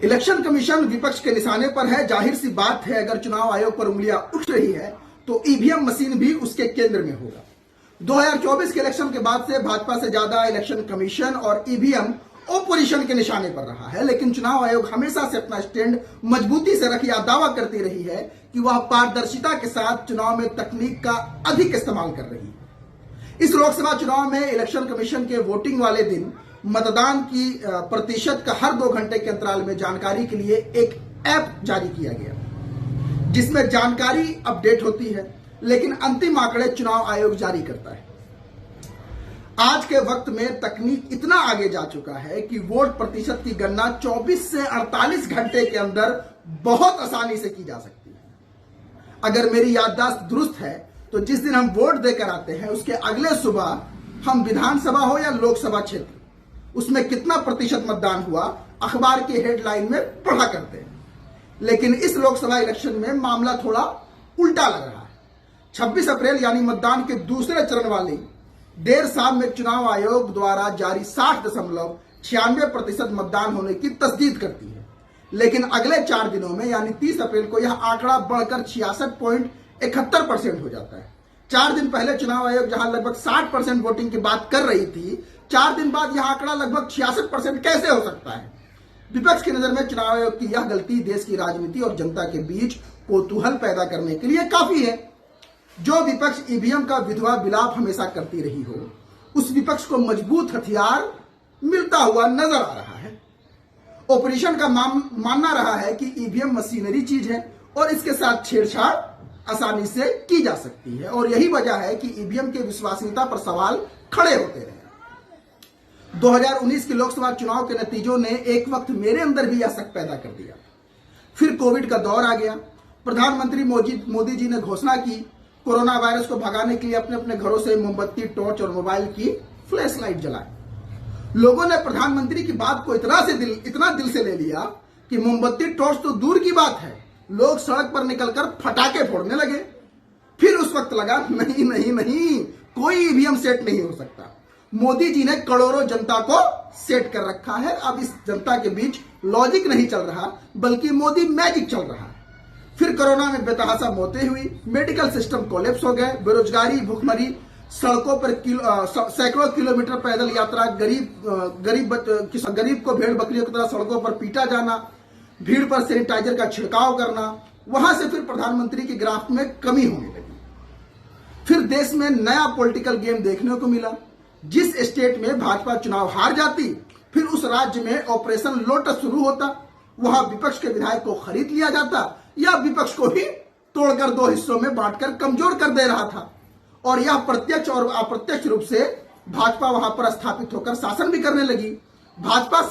Election commission विपक्ष के निशाने पर है। जाहिर सी बात है, अगर चुनाव आयोग पर उंगलियां उठ रही है तो ईवीएम मशीन भी उसके केंद्र में होगा। 2024 के इलेक्शन के बाद से भाजपा से ज्यादा इलेक्शन कमीशन और ईवीएम ओपोजिशन के निशाने पर रहा है, लेकिन चुनाव आयोग हमेशा से अपना स्टैंड मजबूती से रखी दावा करती रही है कि वह पारदर्शिता के साथ चुनाव में तकनीक का अधिक इस्तेमाल कर रही है। इस लोकसभा चुनाव में इलेक्शन कमीशन के वोटिंग वाले दिन मतदान की प्रतिशत का हर 2 घंटे के अंतराल में जानकारी के लिए एक ऐप जारी किया गया, जिसमें जानकारी अपडेट होती है, लेकिन अंतिम आंकड़े चुनाव आयोग जारी करता है। आज के वक्त में तकनीक इतना आगे जा चुका है कि वोट प्रतिशत की गणना 24 से 48 घंटे के अंदर बहुत आसानी से की जा सकती है। अगर मेरी याददाश्त दुरुस्त है तो जिस दिन हम वोट देकर आते हैं उसके अगले सुबह हम विधानसभा हो या लोकसभा क्षेत्र, उसमें कितना प्रतिशत मतदान हुआ अखबार की हेडलाइन में पढ़ा करते हैं। लेकिन इस लोकसभा इलेक्शन में मामला थोड़ा उल्टा लग रहा है। 26 अप्रैल यानी मतदान के दूसरे चरण वाली देर शाम में चुनाव आयोग द्वारा जारी 60.96% मतदान होने की तस्दीक करती है, लेकिन अगले 4 दिनों में यानी 30 अप्रैल को यह आंकड़ा बढ़कर 66.71% हो जाता है। 4 दिन पहले चुनाव आयोग जहां लगभग 60% वोटिंग की बात कर रही थी, 4 दिन बाद यह आंकड़ा लगभग 66% कैसे हो सकता है? विपक्ष की नजर में चुनाव आयोग की यह गलती देश की राजनीति और जनता के बीच कौतूहल पैदा करने के लिए काफी है। जो विपक्ष ईवीएम का विधवा विलाप हमेशा करती रही हो, उस विपक्ष को मजबूत हथियार मिलता हुआ नजर आ रहा है। ऑपरेशन का मानना रहा है कि ईवीएम मशीनरी चीज है और इसके साथ छेड़छाड़ आसानी से की जा सकती है, और यही वजह है कि ईवीएम की विश्वसनीयता पर सवाल खड़े होते रहे। 2019 के लोकसभा चुनाव के नतीजों ने एक वक्त मेरे अंदर भी यह शक पैदा कर दिया। फिर कोविड का दौर आ गया। प्रधानमंत्री मोदी जी ने घोषणा की कोरोना वायरस को भगाने के लिए अपने अपने घरों से मोमबत्ती, टॉर्च और मोबाइल की फ्लैश लाइट जलाए। लोगों ने प्रधानमंत्री की बात को इतना दिल से ले लिया कि मोमबत्ती, टॉर्च तो दूर की बात है, लोग सड़क पर निकलकर फटाके फोड़ने लगे। फिर उस वक्त लगा नहीं, कोई ईवीएम सेट नहीं हो सकता। मोदी जी ने करोड़ों जनता को सेट कर रखा है। अब इस जनता के बीच लॉजिक नहीं चल रहा, बल्कि मोदी मैजिक चल रहा है। फिर कोरोना में बेतहाशा मौतें हुई, मेडिकल सिस्टम कोलैप्स हो गए, बेरोजगारी, भूखमरी, सड़कों पर सैकड़ों किलोमीटर पैदल यात्रा, गरीब को भेड़ बकरियों की तरह सड़कों पर पीटा जाना, भीड़ पर सैनिटाइजर का छिड़काव करना। वहां से फिर प्रधानमंत्री के ग्राफ में कमी होने लगी। फिर देश में नया पॉलिटिकल गेम देखने को मिला। जिस स्टेट में भाजपा चुनाव हार जाती, फिर उस राज्य में ऑपरेशन लोटस शुरू होता। वहां विपक्ष के विधायक को खरीद लिया जाता या विपक्ष को ही तोड़कर 2 हिस्सों में बांटकर कमजोर कर दे रहा था, और यह प्रत्यक्ष और अप्रत्यक्ष रूप से भाजपा वहां पर स्थापित होकर शासन भी करने लगी। भाजपा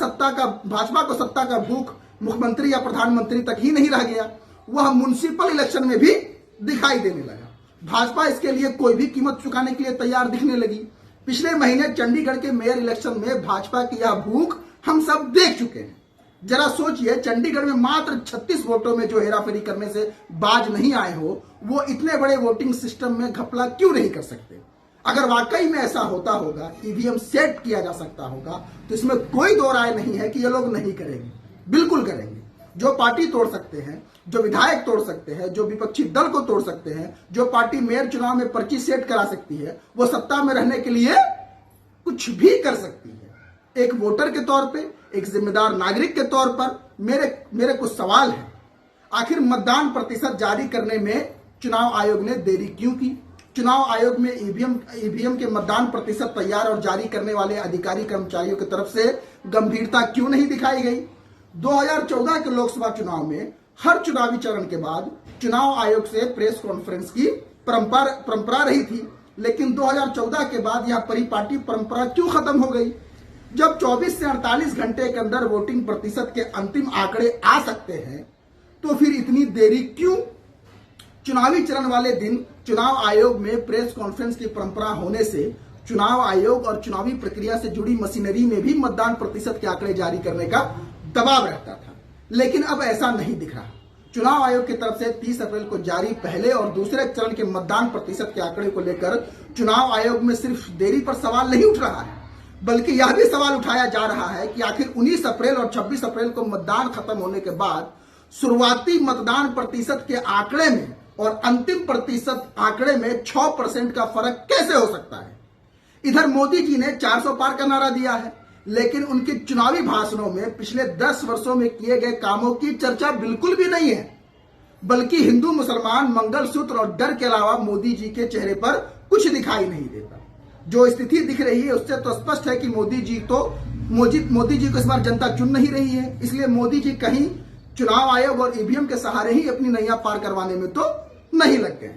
को सत्ता का भूख मुख्यमंत्री या प्रधानमंत्री तक ही नहीं रह गया, वह म्युनिसिपल इलेक्शन में भी दिखाई देने लगा। भाजपा इसके लिए कोई भी कीमत चुकाने के लिए तैयार दिखने लगी। पिछले महीने चंडीगढ़ के मेयर इलेक्शन में भाजपा की यह भूख हम सब देख चुके हैं। जरा सोचिए, चंडीगढ़ में मात्र 36 वोटों में जो हेराफेरी करने से बाज नहीं आए हो, वो इतने बड़े वोटिंग सिस्टम में घपला क्यों नहीं कर सकते? अगर वाकई में ऐसा होता होगा, ईवीएम सेट किया जा सकता होगा, तो इसमें कोई दो राय नहीं है कि ये लोग नहीं करेंगे, बिल्कुल करेंगे। जो पार्टी तोड़ सकते हैं, जो विधायक तोड़ सकते हैं, जो विपक्षी दल को तोड़ सकते हैं, जो पार्टी मेयर चुनाव में पर्ची सेट करा सकती है, वो सत्ता में रहने के लिए कुछ भी कर सकती है। एक वोटर के तौर पे, एक जिम्मेदार नागरिक के तौर पर मेरे कुछ सवाल है। आखिर मतदान प्रतिशत जारी करने में चुनाव आयोग ने देरी क्यों की? चुनाव आयोग में ईवीएम के मतदान प्रतिशत तैयार और जारी करने वाले अधिकारी कर्मचारियों की तरफ से गंभीरता क्यों नहीं दिखाई गई? 2014 के लोकसभा चुनाव में हर चुनावी चरण के बाद चुनाव आयोग से प्रेस कॉन्फ्रेंस की परंपरा रही थी, लेकिन 2014 के बाद यह परिपाटी परंपरा क्यों खत्म हो गई? जब 24 से 48 घंटे के अंदर वोटिंग प्रतिशत के अंतिम आंकड़े आ सकते हैं, तो फिर इतनी देरी क्यों? चुनावी चरण वाले दिन चुनाव आयोग में प्रेस कॉन्फ्रेंस की परंपरा होने से चुनाव आयोग और चुनावी प्रक्रिया से जुड़ी मशीनरी में भी मतदान प्रतिशत के आंकड़े जारी करने का दबाव रहता था, लेकिन अब ऐसा नहीं दिख रहा। चुनाव आयोग की तरफ से 30 अप्रैल को जारी पहले और दूसरे चरण के मतदान प्रतिशत के आंकड़े को लेकर चुनाव आयोग में सिर्फ देरी पर सवाल नहीं उठ रहा है, बल्कि यह भी सवाल उठाया जा रहा है कि आखिर 19 अप्रैल और 26 अप्रैल को मतदान खत्म होने के बाद शुरुआती मतदान प्रतिशत के आंकड़े में और अंतिम प्रतिशत आंकड़े में 6% का फर्क कैसे हो सकता है। इधर मोदी जी ने 400 पार का नारा दिया है, लेकिन उनके चुनावी भाषणों में पिछले 10 वर्षों में किए गए कामों की चर्चा बिल्कुल भी नहीं है, बल्कि हिंदू मुसलमान मंगलसूत्र और डर के अलावा मोदी जी के चेहरे पर कुछ दिखाई नहीं देता। जो स्थिति दिख रही है उससे तो स्पष्ट है कि मोदी जी को इस बार जनता चुन नहीं रही है, इसलिए मोदी जी कहीं चुनाव आयोग और ईवीएम के सहारे ही अपनी नैया पार करवाने में तो नहीं लग गए।